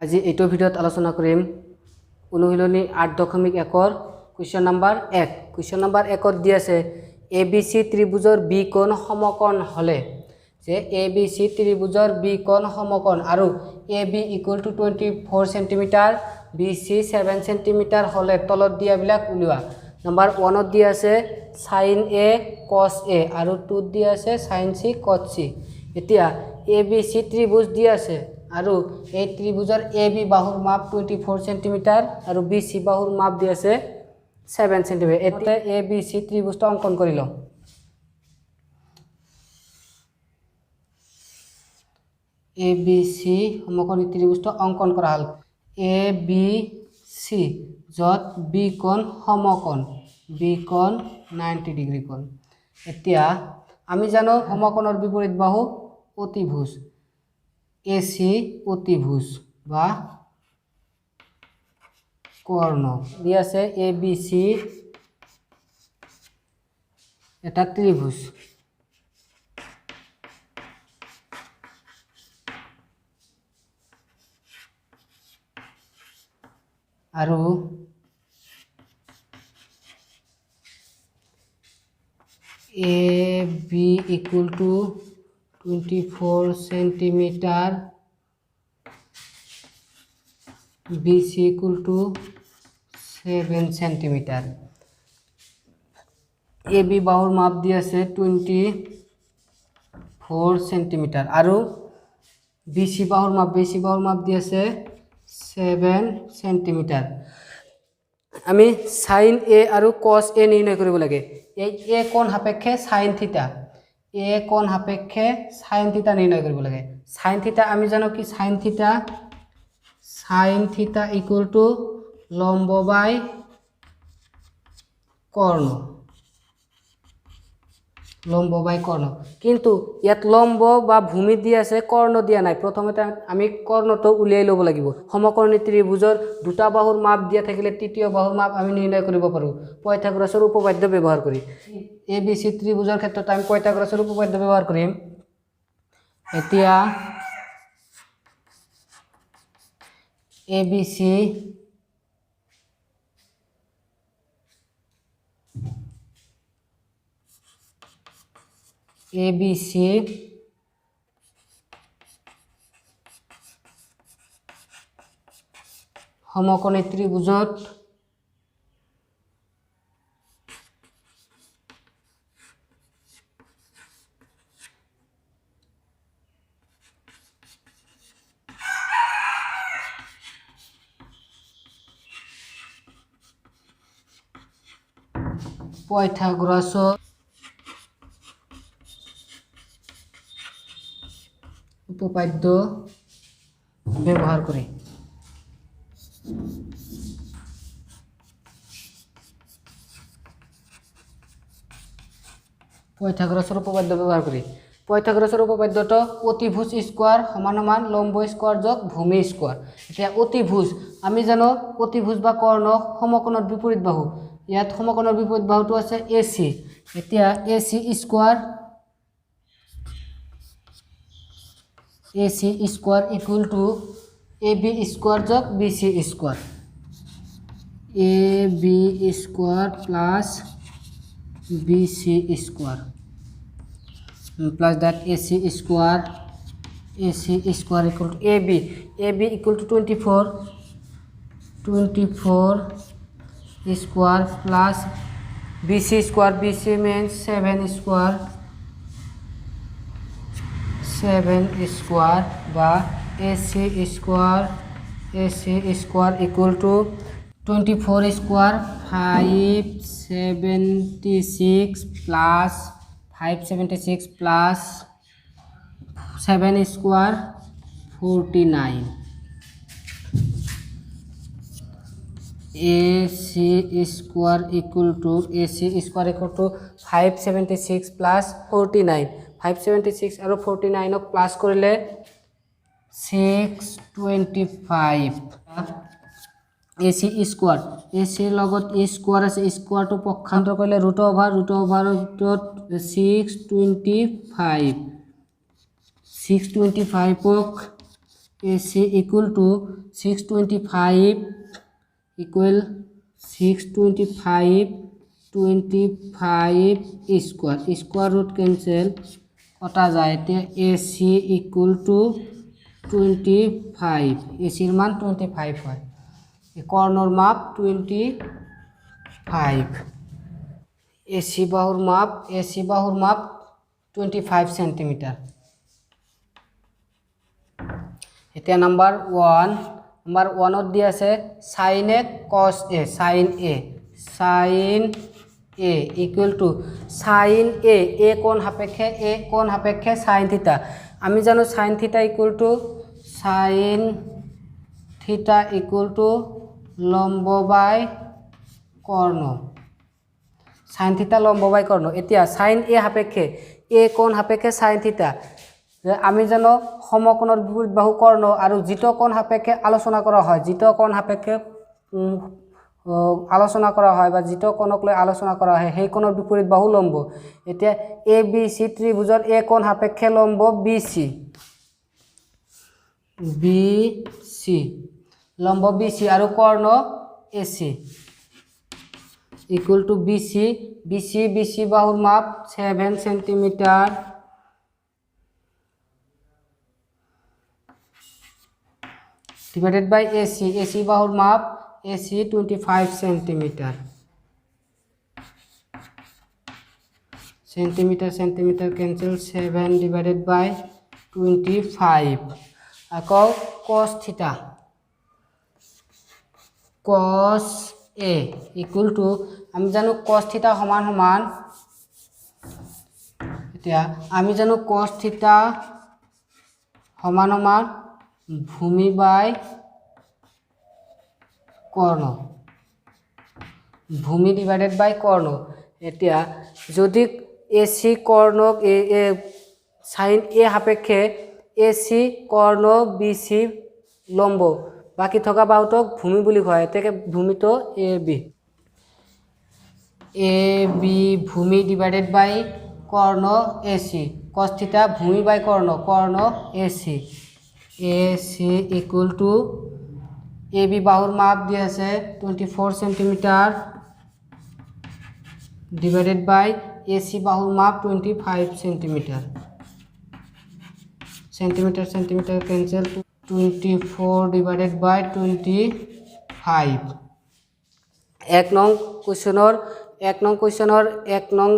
আজি এইটো ভিডিঅ'ত আলোচনা কৰিম অনুশীলনী 8.1 কুৱেশ্যন নম্বৰ 1 কুৱেশ্যন নম্বৰ 1 দি আছে ABC ত্ৰিভুজৰ B কোণ সমকোণ হলে যে ABC ত্ৰিভুজৰ B কোণ সমকোণ আৰু AB = 24 cm BC 7 cm হলে তলত দিয়াবিলাক উলিওৱা নম্বৰ 1 দি আছে sin A cos A আৰু 2 দি আছে sin C cos C এতিয়া ABC ত্ৰিভুজ দি আছে আৰু এই ত্ৰিভুজৰ AB বাহুৰ মাপ 24 cm আৰু BC বাহুৰ মাপ দি আছে 7 cm এতিয়া ABC ত্ৰিভুজটো অঙ্কন কৰি লওঁ ABC সমকোণী ত্ৰিভুজটো অঙ্কন কৰা হল ABC যত B কোণ সমকোণ B কোণ 90 ডিগ্ৰী কোণ এতিয়া আমি জানো সমকোণৰ বিপৰীত বাহু অতিভুজ AC অতিভুজ বা কৰ্ণ দি আছে ABC এটা ত্ৰিভুজ আৰু AB = 24 cm BC = 7 cm AB বাহুৰ মাপ দি আছে 24 cm আৰু BC বাহুৰ মাপ দি আছে 7 cm আমি sin A আৰু cos A নিৰ্ণয় কৰিব লাগে এই A কোণ সাপেক্ষে sin থিটা A কোণ সাপেক্ষে sin থিটা নিৰ্ণয় কৰিব লাগে sin থিটা আমি জানো কি sin থিটা = লম্ব বাই কর্ণ কিন্তু ইয়াত লম্ব বা ভূমি দি আছে কর্ণ দিয়া নাই প্ৰথমতে আমি কৰ্ণটো উলিয়াই লব লাগিব সমকোণী ত্ৰিভুজৰ দুটা বাহুৰ মাপ দিয়া থাকিলে তৃতীয় বাহুৰ মাপ আমি নিৰ্ণয় কৰিব পাৰো পাইথাগোৰাছৰ উপপাদ্য ব্যৱহাৰ কৰি ABC ত্ৰিভুজৰ ক্ষেত্ৰত আমি পাইথাগোৰাছৰ উপপাদ্য ব্যৱহাৰ কৰিম এতিয়া ABC সমকোণী ত্ৰিভুজত পাইথাগোৰাছৰ উপপাদ্য ব্যৱহাৰ কৰি পাইথাগোৰাছৰ উপপাদ্যটো অতিভুজ স্কয়াৰ সমান লম্ব স্কয়াৰ যোগ ভূমি স্কয়াৰ এতিয়া অতিভুজ আমি জানো অতিভুজ বা কৰ্ণ সমকোণৰ বিপৰীত বাহু ইয়াত সমকোণৰ বিপৰীত বাহুটো আছে AC এতিয়া AC স্কয়ার = AB স্কয়ার যোগ BC square AB square plus BC square plus that AC square equal to AB equal to 24 square plus BC square BC means 7 square বা AC square equal to 24 square 576 plus 576 plus 7 square 49 AC square equal to 576 plus 49 576 আৰু 49 ক plus কৰিলে 625 AC square AC লগত A square আছে square to পক্ষান্তৰ কৰিলে root over ত 625 625 ক AC equal to 625 equal 625 25 square root cancel কটা যায় এতিয়া AC equal to 25 AC এর মান 25 হয় এই কর্ণর মাপ 25 AC বাহুর মাপ 25 সেন্টিমিটার এতিয়া নাম্বার 1 দিয়া আছে sin a cos a sin a equal to sin a কোণ সাপেক্ষে sin থিটা আমি জানো sin থিটা equal to লম্ব বাই কর্ণ sin থিটা লম্ব বাই কর্ণ এতিয়া sin a সাপেক্ষে কোণ সাপেক্ষে sin থিটা আমি জানো সমকোণৰ বিপৰীত বাহু কৰ্ণ আৰু জিত কোণ সাপেক্ষে আলোচনা কৰা হয় বা জিত কোণক লৈ আলোচনা কৰা হয় সেই কোণৰ বিপৰীত বাহু লম্ব এতিয়া ABC ত্ৰিভুজৰ কোণ সাপেক্ষে লম্ব BC আৰু কৰ্ণ AC equal to BC বাহুৰ মাপ 7 সেন্টিমিটার divided by AC বাহুর মাপ AC 25 centimetre cancel 7 divided by 25 আকৌ cos theta cos A equal to আমি জানো cos theta সমান এতিয়া আমি জানো cos theta সমান ভূমি বাই কর্ণ ভূমি ডিভাইডেড বাই কর্ণ এতিয়া যদি AC কর্ণক sin A সাপেক্ষে AC কর্ণ BC লম্ব বাকি থকা বাহুটোক ভূমি বুলি কয় এতেকে ভূমিটো AB ভূমি ডিভাইডেড বাই কর্ণ AC cos theta ভূমি বাই কর্ণ AC equal to AB বাহুর মাপ দিয়ে আছে 24 সেন্টিমিটার divided by AC বাহুর মাপ 25 সেন্টিমিটার cancel 24 divided by 25 এক নং কোৱেশ্চনৰ এক নং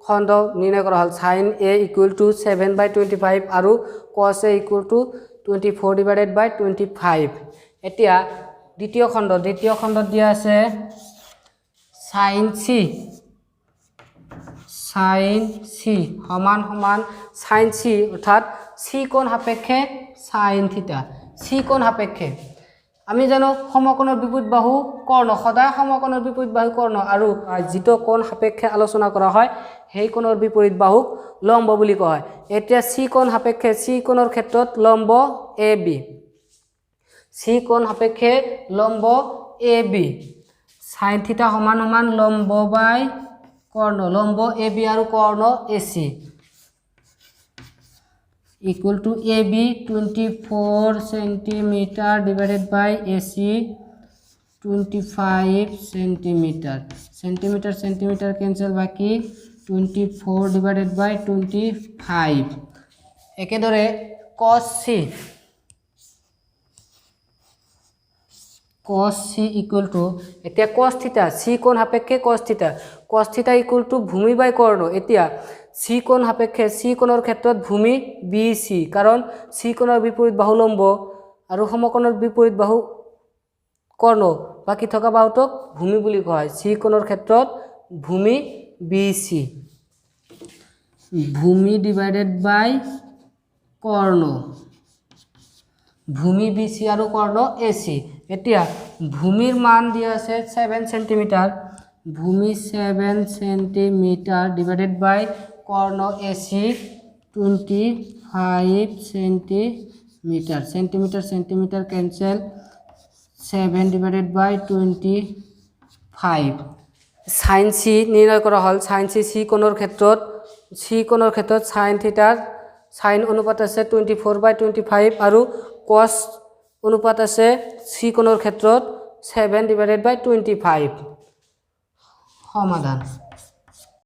খণ্ড নিৰ্ণয় কৰা হল sin A equal to 7/25 আৰু cos A equal to 24 divided by 25 এতিয়া দ্বিতীয় খণ্ডত দিয়া আছে sin C সমান sin C অর্থাৎ C কোণ সাপেক্ষে sin থিটা C কোণ সাপেক্ষে আমি জানো সমকোণৰ বিপৰীত বাহু কৰ্ণ সদায় সমকোণৰ বিপৰীত বাহু কৰ্ণ আৰু যিটো কোণ সাপেক্ষে আলোচনা কৰা হয় সেই কোণৰ বিপৰীত বাহুক লম্ব বুলি কোৱা হয় এতিয়া C কোণ সাপেক্ষে C কোণৰ ক্ষেত্ৰত লম্ব AB C কোণ সাপেক্ষে লম্ব AB sin থিটা সমান লম্ব বাই কর্ণ লম্ব AB আৰু কর্ণ AC equal to AB 24 centimeter divided by AC 25 centimeter cancel বাকি 24 divided by 25 একেদৰে cos C equal to এতিয়া cos theta C কোণ সাপেক্ষে cos theta equal to ভূমি বাই কর্ণ এতিয়া C কোণ সাপেক্ষে C কোণৰ ক্ষেত্ৰত ভূমি BC কাৰণ C কোণৰ বিপৰীত বাহু লম্ব আৰু সমকোণৰ বিপৰীত বাহু কৰ্ণ বাকি থকা বাহুটোক ভূমি বুলি কোৱা হয় C কোণৰ ক্ষেত্ৰত ভূমি BC ভূমি ডিভাইডেড বাই কৰ্ণ ভূমি BC আৰু কৰ্ণ AC এতিয়া ভূমিৰ মান দিয়া আছে 7 সেন্টিমিটার ভূমি 7 centimetre divided by Karna AC 25 centimetre cancel 7 divided by 25 sin C নিৰ্ণয় কৰা হল sin C কোণৰ ক্ষেত্ৰত sin থিটাৰ sin অনুপাত আছে 24/25 আৰু cos অনুপাত আছে c কোণৰ ক্ষেত্ৰত 7/25 সমাধান